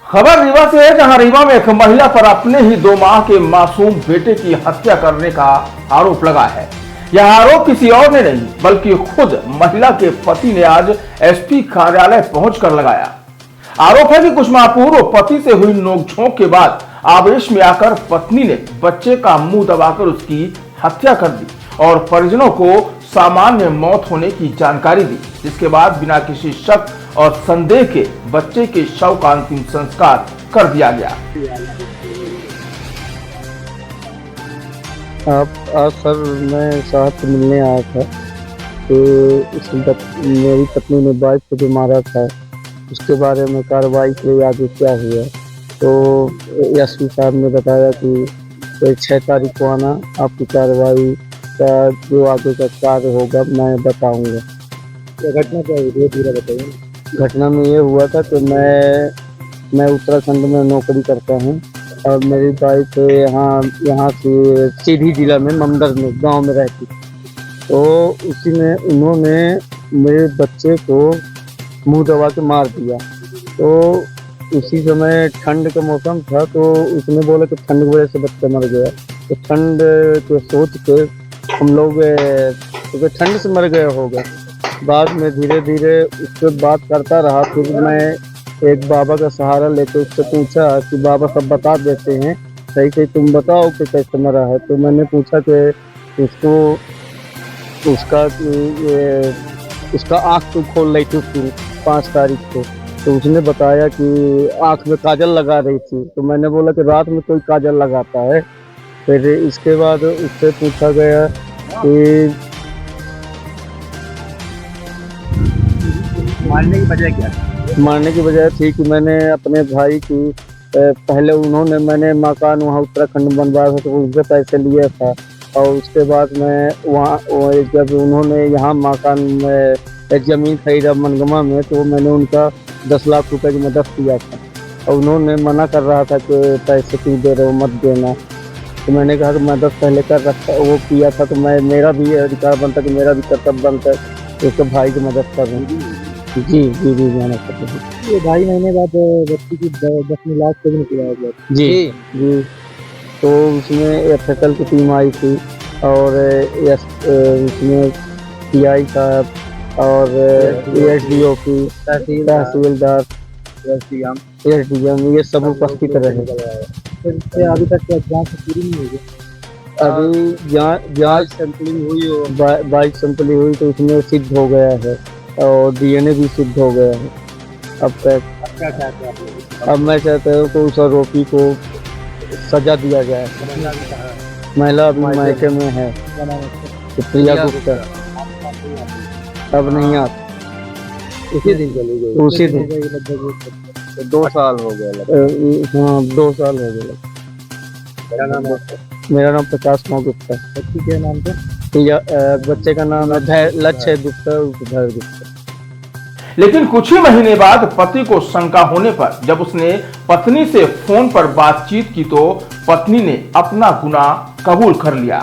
खबर रीवा से है, जहां रीवा में एक महिला पर अपने ही 2 माह के मासूम बेटे की हत्या करने का आरोप लगा है। यह आरोप किसी और ने नहीं बल्कि खुद महिला के पति ने आज एसपी कार्यालय पहुंचकर लगाया। आरोप है कि कुछ माह पूर्व पति से हुई नोकझोंक के बाद आवेश में आकर पत्नी ने बच्चे का मुंह दबाकर उसकी हत्या कर दी और परिजनों को सामान्य मौत होने की जानकारी दी, जिसके बाद बिना किसी शक और संदेह के बच्चे के शव का अंतिम संस्कार कर दिया गया। आज सर मैं साहब से मिलने आया था तो मेरी पत्नी ने बाइक को जो मारा था उसके बारे में कार्रवाई के आगे क्या हुआ, तो एसपी साहब ने बताया कि 6 तारीख को आना, आपकी कार्रवाई का जो आगे का कार्य होगा मैं बताऊंगा। घटना क्या हुई पूरा बताइए। घटना में ये हुआ था कि मैं उत्तराखंड में नौकरी करता हूँ और मेरी बाइक यहाँ से सीधी जिला में ममदर में गांव में रहती, तो उसी में उन्होंने मेरे बच्चे को मुंह दबा के मार दिया। तो उसी समय ठंड का मौसम था, तो उसने बोला कि ठंड की वजह से बच्चा मर गया। तो ठंड को सोच के हम लोग तो ठंड से मर गए होगा। बाद में धीरे धीरे उससे बात करता रहा, फिर मैं एक बाबा का सहारा लेकर उससे पूछा कि बाबा सब बता देते हैं, सही सही तुम बताओ कि कैसे मरा है। तो मैंने पूछा कि उसका आँख तो खोल रही थी 5 तारीख को, तो उसने बताया कि आँख में काजल लगा रही थी। तो मैंने बोला कि रात में कोई काजल लगाता है। फिर इसके बाद उससे पूछा गया कि मारने की वजह क्या? मारने की वजह थी कि मैंने अपने भाई की पहले मैंने मकान वहाँ उत्तराखंड बनवाया था, तो उससे पैसे लिए था और उसके बाद मैं वहाँ जब उन्होंने यहाँ मकान में एक ज़मीन खरीदा मनगमा में, तो मैंने उनका 10 लाख रुपए की मदद किया था और उन्होंने मना कर रहा था कि पैसे क्यों दे रहे हो, मत देना। तो मैंने कहा कि मदद पहले कर रखा वो किया था, तो मेरा भी अधिकार बनता कि मेरा भी कर्तव्य बनता है उसके भाई की मदद कर रही हूँ। जी जी जी जाना करते हैं। ये 2.5 महीने बाद बच्ची की 10 लाख को भी निकलाया गया। जी जी, तो उसमें FSL की टीम आई थी और उसमें PI साहब और ASDO की तहसीलदार SDM ये सब उपस्थित रहे। अभी तक जांच पूरी नहीं हुई। अभी जांच सैंपलिंग हुई, बाइक सैंपलिंग हुई तो उसमें सिद्ध हो गया है और DNA भी सिद्ध हो गया है। अब तक अब मैं चाहता हूँ कि उस आरोपी को सजा दिया जाए। महिला अभी मायके में है, प्रिया गुप्ता, अब नहीं आती। उसी दिन चली गई। उसी दिन 2 साल हो गए। हाँ 2 साल हो गए। मेरा नाम प्रकाश गुप्ता। बच्ची के नाम पे? बच्चे का नाम है लक्ष्य गुप्ता, उधर गुप्ता। लेकिन कुछ ही महीने बाद पति को शंका होने पर जब उसने पत्नी से फोन पर बातचीत की तो पत्नी ने अपना गुनाह कबूल कर लिया।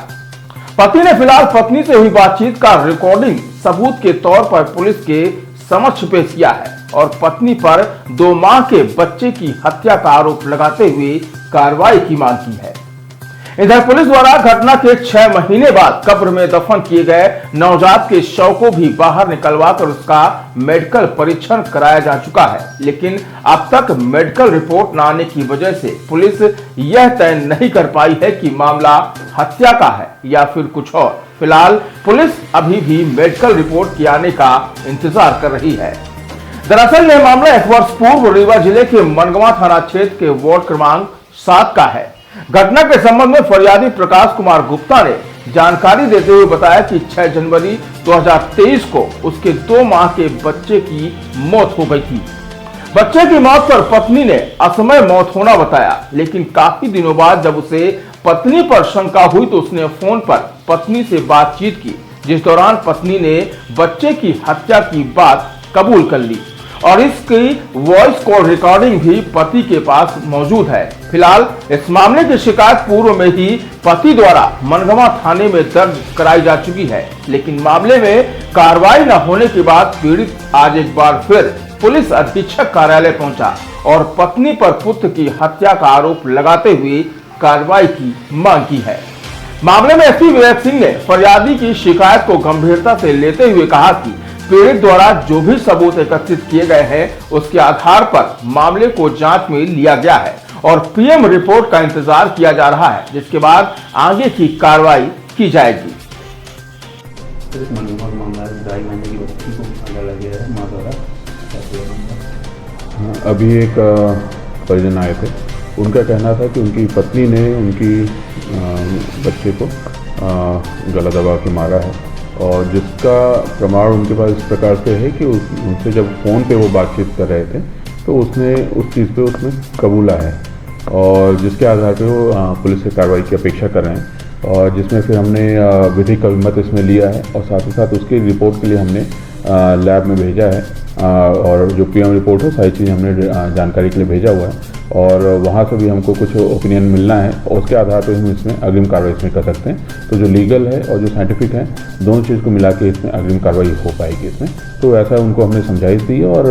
पति ने फिलहाल पत्नी से हुई बातचीत का रिकॉर्डिंग सबूत के तौर पर पुलिस के समक्ष पेश किया है और पत्नी पर 2 माह के बच्चे की हत्या का आरोप लगाते हुए कार्रवाई की मांग की है। इधर पुलिस द्वारा घटना के 6 महीने बाद कब्र में दफन किए गए नवजात के शव को भी बाहर निकलवाकर उसका मेडिकल परीक्षण कराया जा चुका है, लेकिन अब तक मेडिकल रिपोर्ट न आने की वजह से पुलिस यह तय नहीं कर पाई है कि मामला हत्या का है या फिर कुछ और। फिलहाल पुलिस अभी भी मेडिकल रिपोर्ट के आने का इंतजार कर रही है। दरअसल यह मामला 1 वर्ष पूर्व रीवा जिले के मनगवा थाना क्षेत्र के वार्ड क्रमांक 7 का है। घटना के संबंध में फरियादी प्रकाश कुमार गुप्ता ने जानकारी देते हुए बताया कि 6 जनवरी 2023 को उसके 2 माह के बच्चे की मौत हो गई थी। बच्चे की मौत पर पत्नी ने असमय मौत होना बताया, लेकिन काफी दिनों बाद जब उसे पत्नी पर शंका हुई तो उसने फोन पर पत्नी से बातचीत की, जिस दौरान पत्नी ने बच्चे की हत्या की बात कबूल कर ली और इसकी वॉइस कॉल रिकॉर्डिंग भी पति के पास मौजूद है। फिलहाल इस मामले की शिकायत पूर्व में ही पति द्वारा मनगवा थाने में दर्ज कराई जा चुकी है, लेकिन मामले में कार्रवाई न होने के बाद पीड़ित आज एक बार फिर पुलिस अधीक्षक कार्यालय पहुंचा और पत्नी पर पुत्र की हत्या का आरोप लगाते हुए कार्रवाई की मांग की है। मामले में एसपी विवेक सिंह ने फरियादी की शिकायत को गंभीरता से लेते हुए कहा कि पीड़ित द्वारा जो भी सबूत एकत्रित किए गए हैं उसके आधार पर मामले को जांच में लिया गया है और पीएम रिपोर्ट का इंतजार किया जा रहा है, जिसके बाद आगे की कार्रवाई की जाएगी। अभी एक परिजन आए थे, उनका कहना था कि उनकी पत्नी ने उनकी बच्चे को गला दबा के मारा है और जिसका प्रमाण उनके पास इस प्रकार से है कि उनसे जब फ़ोन पे वो बातचीत कर रहे थे तो उसने उस चीज़ पे उसने कबूला है और जिसके आधार पे वो पुलिस से कार्रवाई की अपेक्षा कर रहे हैं और जिसमें फिर हमने विधिक अभिमत इसमें लिया है और साथ ही साथ उसकी रिपोर्ट के लिए हमने लैब में भेजा है और जो पीएम रिपोर्ट है सारी चीज़ें हमने जानकारी के लिए भेजा हुआ है और वहाँ से भी हमको कुछ ओपिनियन मिलना है और उसके आधार पर हम इसमें अग्रिम कार्रवाई इसमें कर सकते हैं। तो जो लीगल है और जो साइंटिफिक है दोनों चीज़ को मिला के इसमें अग्रिम कार्रवाई हो पाएगी इसमें। तो ऐसा उनको हमने समझाइश दी और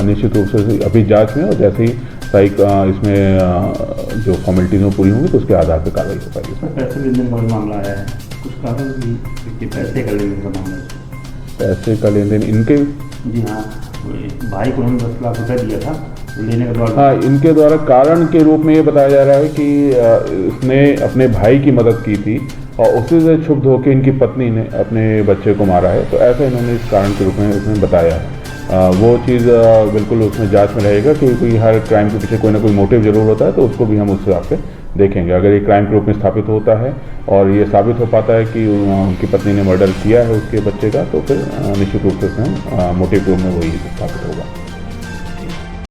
निश्चित रूप से अभी जाँच में और जैसे ही सही इसमें जो फॉर्मेलिटीज़ में पूरी होंगी तो उसके आधार पर कार्रवाई हो पाएगी। पैसे लेन देन का मामला आया है, कुछ कहा कि पैसे का लेन देन का मामला है। पैसे का लेन देन इनके जी हाँ, भाई को उन्होंने 10 लाख रुपये दिया था लेने के बाद। हाँ, इनके द्वारा कारण के रूप में ये बताया जा रहा है कि इसने अपने भाई की मदद की थी और उसी से क्षुब्ध होकर इनकी पत्नी ने अपने बच्चे को मारा है। तो ऐसा इन्होंने इस कारण के रूप में इसमें बताया है। वो चीज़ बिल्कुल उसमें जांच में रहेगा कि कोई हर क्राइम के पीछे कोई ना कोई मोटिव जरूर होता है, तो उसको भी हम उस हिसाब से देखेंगे। अगर ये क्राइम के रूप में स्थापित होता है और ये साबित हो पाता है कि उनकी पत्नी ने मर्डर किया है उसके बच्चे का, तो फिर निश्चित रूप से मोटिव के रूप में वही स्थापित होगा।